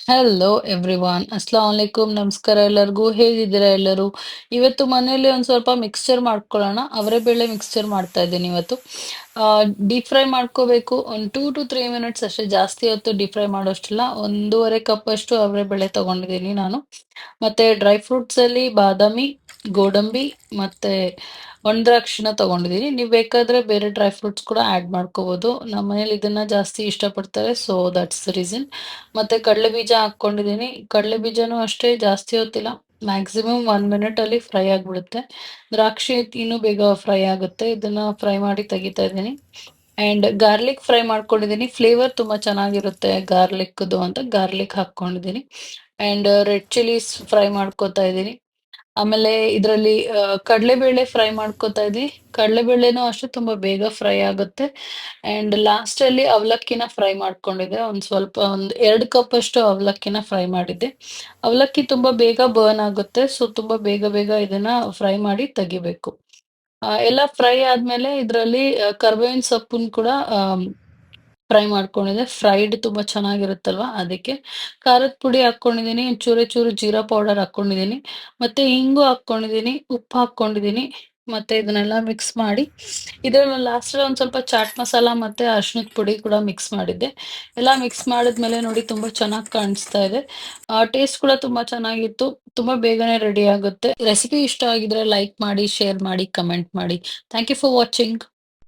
Hello everyone ಅಸ್ಸಲಾಂ ವಲೈಕುಂ ನಮಸ್ಕಾರ ಎಲ್ಲರಿಗೂ ಹೇಗಿದ್ದೀರಾ ಎಲ್ಲರೂ. ಇವತ್ತು ಮನೆಯಲ್ಲಿ ಒಂದು ಸ್ವಲ್ಪ ಮಿಕ್ಸ್ಚರ್ ಮಾಡ್ಕೊಳ್ಳೋಣ. ಅವರೆಬೇಳೆ ಮಿಕ್ಸ್ಚರ್ ಮಾಡ್ತಾ ಇದ್ದೀನಿ ಇವತ್ತು. ಡೀಪ್ ಫ್ರೈ ಮಾಡ್ಕೋಬೇಕು. ಒಂದು 2 to 3 ಮಿನಿಟ್ಸ್ ಅಷ್ಟೇ, ಜಾಸ್ತಿ ಹೊತ್ತು ಡೀಪ್ ಫ್ರೈ ಮಾಡೋಷ್ಟಿಲ್ಲ. 1.5 ಕಪ್ ಅಷ್ಟು ಅವರೆಬೇಳೆ ತಗೊಂಡಿದ್ದೀನಿ ನಾನು. ಮತ್ತೆ ಡ್ರೈ ಫ್ರೂಟ್ಸ್ ಅಲ್ಲಿ ಬಾದಾಮಿ, ಗೋಡಂಬಿ ಮತ್ತೆ ಒಣದ್ರಾಕ್ಷಿನ ತಗೊಂಡಿದ್ದೀನಿ. ನೀವು ಬೇಕಾದ್ರೆ ಬೇರೆ ಡ್ರೈ ಫ್ರೂಟ್ಸ್ ಕೂಡ ಆಡ್ ಮಾಡ್ಕೋಬಹುದು. ನಮ್ಮ ಮನೇಲಿ ಇದನ್ನ ಜಾಸ್ತಿ ಇಷ್ಟಪಡ್ತಾರೆ, ಸೊ ದಟ್ಸ್ ದ ರೀಸನ್. ಮತ್ತೆ ಕಡಲೆ ಬೀಜ ಹಾಕೊಂಡಿದ್ದೀನಿ. ಕಡಲೆ ಬೀಜನೂ ಅಷ್ಟೇ ಜಾಸ್ತಿ ಹೊತ್ತಿಲ್ಲ, ಮ್ಯಾಕ್ಸಿಮಮ್ 1 ಮಿನಿಟ್ ಅಲ್ಲಿ ಫ್ರೈ ಆಗ್ಬಿಡುತ್ತೆ. ದ್ರಾಕ್ಷಿ ಇನ್ನೂ ಬೇಗ ಫ್ರೈ ಆಗುತ್ತೆ. ಇದನ್ನ ಫ್ರೈ ಮಾಡಿ ತೆಗಿತಾ ಇದ್ದೀನಿ. ಅಂಡ್ ಗಾರ್ಲಿಕ್ ಫ್ರೈ ಮಾಡ್ಕೊಂಡಿದ್ದೀನಿ. ಫ್ಲೇವರ್ ತುಂಬಾ ಚೆನ್ನಾಗಿರುತ್ತೆ ಗಾರ್ಲಿಕ್ದು ಅಂತ ಗಾರ್ಲಿಕ್ ಹಾಕೊಂಡಿದ್ದೀನಿ. ಅಂಡ್ ರೆಡ್ ಚಿಲ್ಲೀಸ್ ಫ್ರೈ ಮಾಡ್ಕೊತಾ ಇದ್ದೀನಿ. ಆಮೇಲೆ ಇದರಲ್ಲಿ ಕಡಲೆಬೇಳೆ ಫ್ರೈ ಮಾಡ್ಕೊತಾ ಇದ್ದೀನಿ. ಕಡಲೆಬೇಳೆನೂ ಅಷ್ಟೇ ತುಂಬಾ ಬೇಗ ಫ್ರೈ ಆಗುತ್ತೆ. ಅಂಡ್ ಲಾಸ್ಟ್ ಅಲ್ಲಿ ಅವಲಕ್ಕಿನ ಫ್ರೈ ಮಾಡ್ಕೊಂಡಿದ್ದೆ. ಒಂದ್ 2 ಕಪ್ ಅಷ್ಟು ಅವಲಕ್ಕಿನ ಫ್ರೈ ಮಾಡಿದ್ದೆ. ಅವಲಕ್ಕಿ ತುಂಬಾ ಬೇಗ ಬರ್ನ್ ಆಗುತ್ತೆ, ಸೊ ತುಂಬಾ ಬೇಗ ಬೇಗ ಇದನ್ನ ಫ್ರೈ ಮಾಡಿ ತೆಗಿಬೇಕು. ಎಲ್ಲ ಫ್ರೈ ಆದ್ಮೇಲೆ ಇದರಲ್ಲಿ ಕರ್ಬೇವಿನ ಸೊಪ್ಪನ್ನ ಕೂಡ ಫ್ರೈ ಮಾಡ್ಕೊಂಡಿದ್ದೆ. ಫ್ರೈಡ್ ತುಂಬಾ ಚೆನ್ನಾಗಿರುತ್ತಲ್ವಾ, ಅದಕ್ಕೆ ಖಾರದ ಪುಡಿ ಹಾಕೊಂಡಿದ್ದೀನಿ, ಚೂರೆ ಚೂರು ಜೀರಾ ಪೌಡರ್ ಹಾಕೊಂಡಿದ್ದೀನಿ, ಮತ್ತೆ ಹಿಂಗು ಹಾಕೊಂಡಿದ್ದೀನಿ, ಉಪ್ಪು ಹಾಕೊಂಡಿದ್ದೀನಿ. ಮತ್ತೆ ಇದನ್ನೆಲ್ಲ ಮಿಕ್ಸ್ ಮಾಡಿ ಇದ್ರಲ್ಲಿ ಲಾಸ್ಟ್ ಒಂದ್ ಸ್ವಲ್ಪ ಚಾಟ್ ಮಸಾಲ ಮತ್ತೆ ಅರ್ಶಿನದ ಪುಡಿ ಕೂಡ ಮಿಕ್ಸ್ ಮಾಡಿದ್ದೆ. ಎಲ್ಲ ಮಿಕ್ಸ್ ಮಾಡಿದ್ಮೇಲೆ ನೋಡಿ ತುಂಬಾ ಚೆನ್ನಾಗಿ ಕಾಣಿಸ್ತಾ ಇದೆ. ಟೇಸ್ಟ್ ಕೂಡ ತುಂಬಾ ಚೆನ್ನಾಗಿತ್ತು. ತುಂಬಾ ಬೇಗನೆ ರೆಡಿ ಆಗುತ್ತೆ. ರೆಸಿಪಿ ಇಷ್ಟ ಆಗಿದ್ರೆ ಲೈಕ್ ಮಾಡಿ, ಶೇರ್ ಮಾಡಿ, ಕಮೆಂಟ್ ಮಾಡಿ. Thank you for watching.